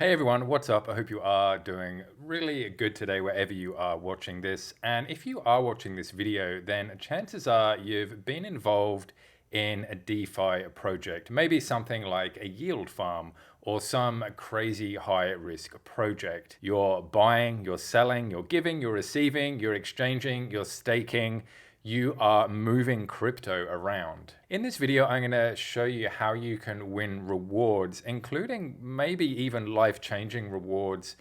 Hey everyone, what's up? I hope you are doing really good today wherever you are watching this. And if you are watching this video, then chances are you've been involved in a DeFi project, maybe something like a yield farm or some crazy high risk project. You're buying, you're selling, you're giving, you're receiving, you're exchanging, you're staking. You are moving crypto around. In this video, I'm going to show you how you can win rewards, including maybe even life-changing rewards,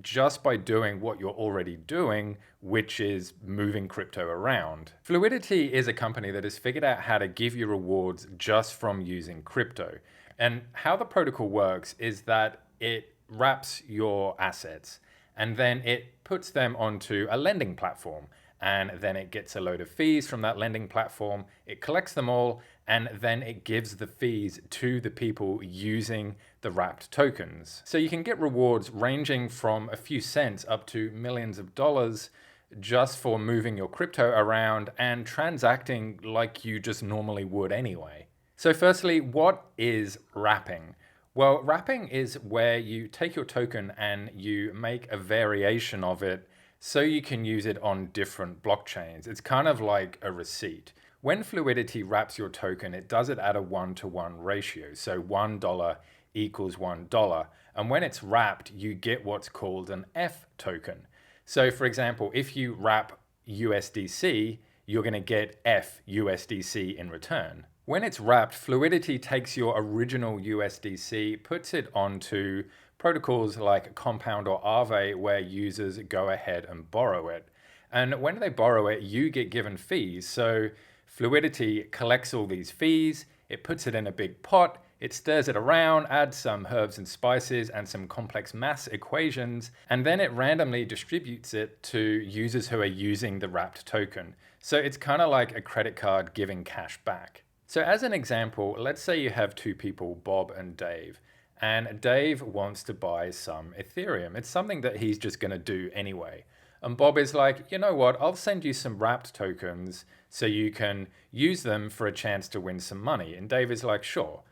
just by doing what you're already doing, which is moving crypto around. Fluidity is a company that has figured out how to give you rewards just from using crypto. And how the protocol works is that it wraps your assets and then it puts them onto a lending platform. And then it gets a load of fees from that lending platform. It collects them all, and then it gives the fees to the people using the wrapped tokens. So you can get rewards ranging from a few cents up to millions of dollars just for moving your crypto around and transacting like you just normally would anyway. So firstly, what is wrapping? Well, wrapping is where you take your token and you make a variation of it so you can use it on different blockchains. It's kind of like a receipt. When Fluidity wraps your token, it does it at a 1-to-1 ratio. So $1 equals $1. And when it's wrapped, you get what's called an F token. So for example, if you wrap USDC, you're going to get F USDC in return. When it's wrapped, Fluidity takes your original USDC, puts it onto protocols like Compound or Aave, where users go ahead and borrow it. And when they borrow it, you get given fees. So Fluidity collects all these fees, it puts it in a big pot, it stirs it around, adds some herbs and spices and some complex math equations, and then it randomly distributes it to users who are using the wrapped token. So it's kind of like a credit card giving cash back. So as an example, let's say you have two people, Bob and Dave, and Dave wants to buy some Ethereum. It's something that he's just going to do anyway. And Bob is like, you know what, I'll send you some wrapped tokens so you can use them for a chance to win some money. And Dave is like, sure.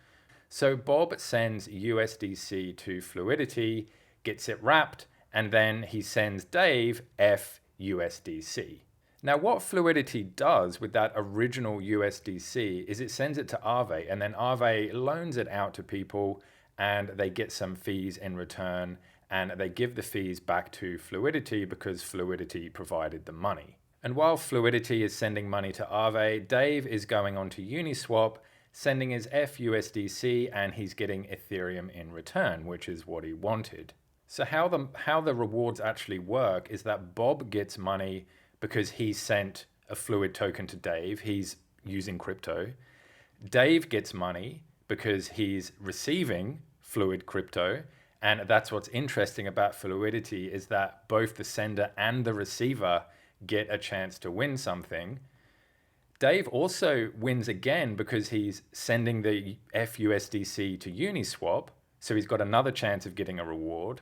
So Bob sends USDC to Fluidity, gets it wrapped, and then he sends Dave FUSDC. Now, what Fluidity does with that original USDC is it sends it to Aave, and then Aave loans it out to people, and they get some fees in return, and they give the fees back to Fluidity because Fluidity provided the money. And while Fluidity is sending money to Aave, Dave is going on to Uniswap, sending his FUSDC, and he's getting Ethereum in return, which is what he wanted. So how the rewards actually work is that Bob gets money because he sent a Fluid token to Dave. He's using crypto. Dave gets money because he's receiving Fluid crypto. And that's what's interesting about Fluidity is that both the sender and the receiver get a chance to win something. Dave also wins again because he's sending the FUSDC to Uniswap. So he's got another chance of getting a reward.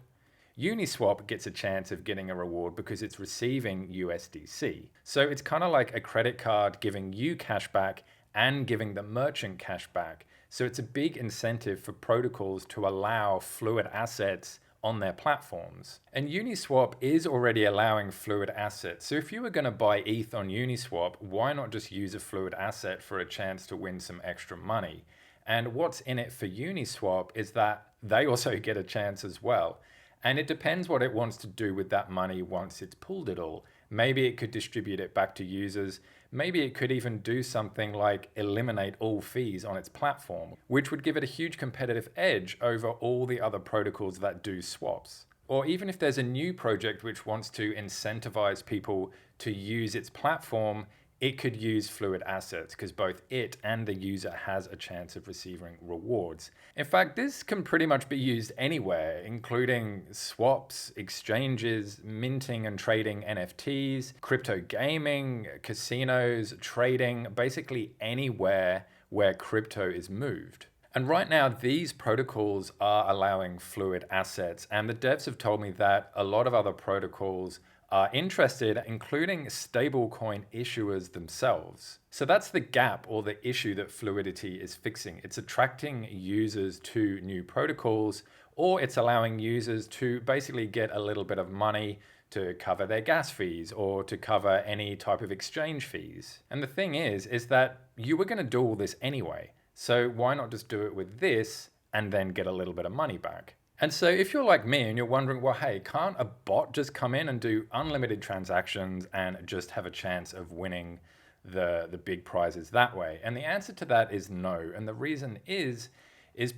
Uniswap gets a chance of getting a reward because it's receiving USDC. So it's kind of like a credit card giving you cash back and giving the merchant cash back. So it's a big incentive for protocols to allow fluid assets on their platforms. And Uniswap is already allowing fluid assets. So if you were going to buy ETH on Uniswap, why not just use a fluid asset for a chance to win some extra money? And what's in it for Uniswap is that they also get a chance as well. And it depends what it wants to do with that money once it's pulled it all. Maybe it could distribute it back to users. Maybe it could even do something like eliminate all fees on its platform, which would give it a huge competitive edge over all the other protocols that do swaps. Or even if there's a new project which wants to incentivize people to use its platform, it could use fluid assets because both it and the user has a chance of receiving rewards. In fact, this can pretty much be used anywhere, including swaps, exchanges, minting and trading NFTs, crypto gaming, casinos, trading, basically anywhere where crypto is moved. And right now, these protocols are allowing fluid assets, and the devs have told me that a lot of other protocols are interested, including stablecoin issuers themselves. So that's the gap or the issue that Fluidity is fixing. It's attracting users to new protocols or it's allowing users to basically get a little bit of money to cover their gas fees or to cover any type of exchange fees. And the thing is that you were going to do all this anyway. So why not just do it with this and then get a little bit of money back? And so if you're like me and you're wondering, well, hey, can't a bot just come in and do unlimited transactions and just have a chance of winning the big prizes that way? And the answer to that is no. And the reason is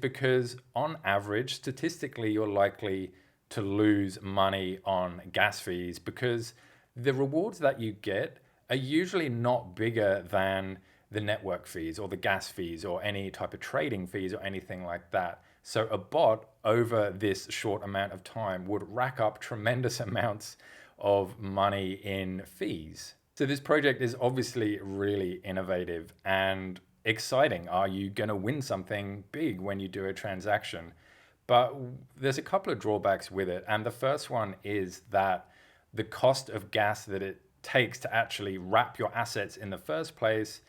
because on average, statistically, you're likely to lose money on gas fees because the rewards that you get are usually not bigger than the network fees or the gas fees or any type of trading fees or anything like that. So a bot over this short amount of time would rack up tremendous amounts of money in fees. So this project is obviously really innovative and exciting. Are you going to win something big when you do a transaction? But there's a couple of drawbacks with it. And the first one is that the cost of gas that it takes to actually wrap your assets in the first place,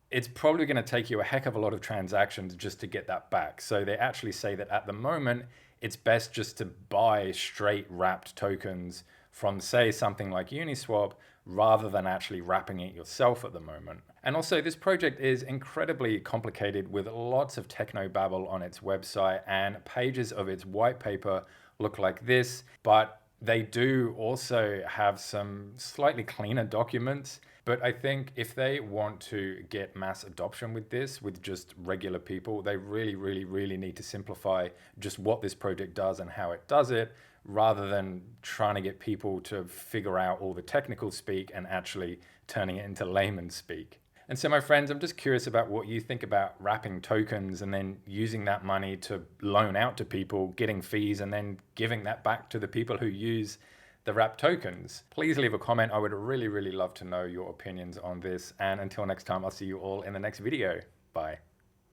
it's probably going to take you a heck of a lot of transactions just to get that back. So they actually say that at the moment, it's best just to buy straight wrapped tokens from, say, something like Uniswap, rather than actually wrapping it yourself at the moment. And also, this project is incredibly complicated with lots of techno-babble on its website, and pages of its white paper look like this, but they do also have some slightly cleaner documents. But I think if they want to get mass adoption with this, with just regular people, they really need to simplify just what this project does and how it does it, rather than trying to get people to figure out all the technical speak and actually turning it into layman's speak. And so, my friends, I'm just curious about what you think about wrapping tokens and then using that money to loan out to people, getting fees, and then giving that back to the people who use the wrapped tokens. Please leave a comment. I would really love to know your opinions on this. And until next time, I'll see you all in the next video. Bye.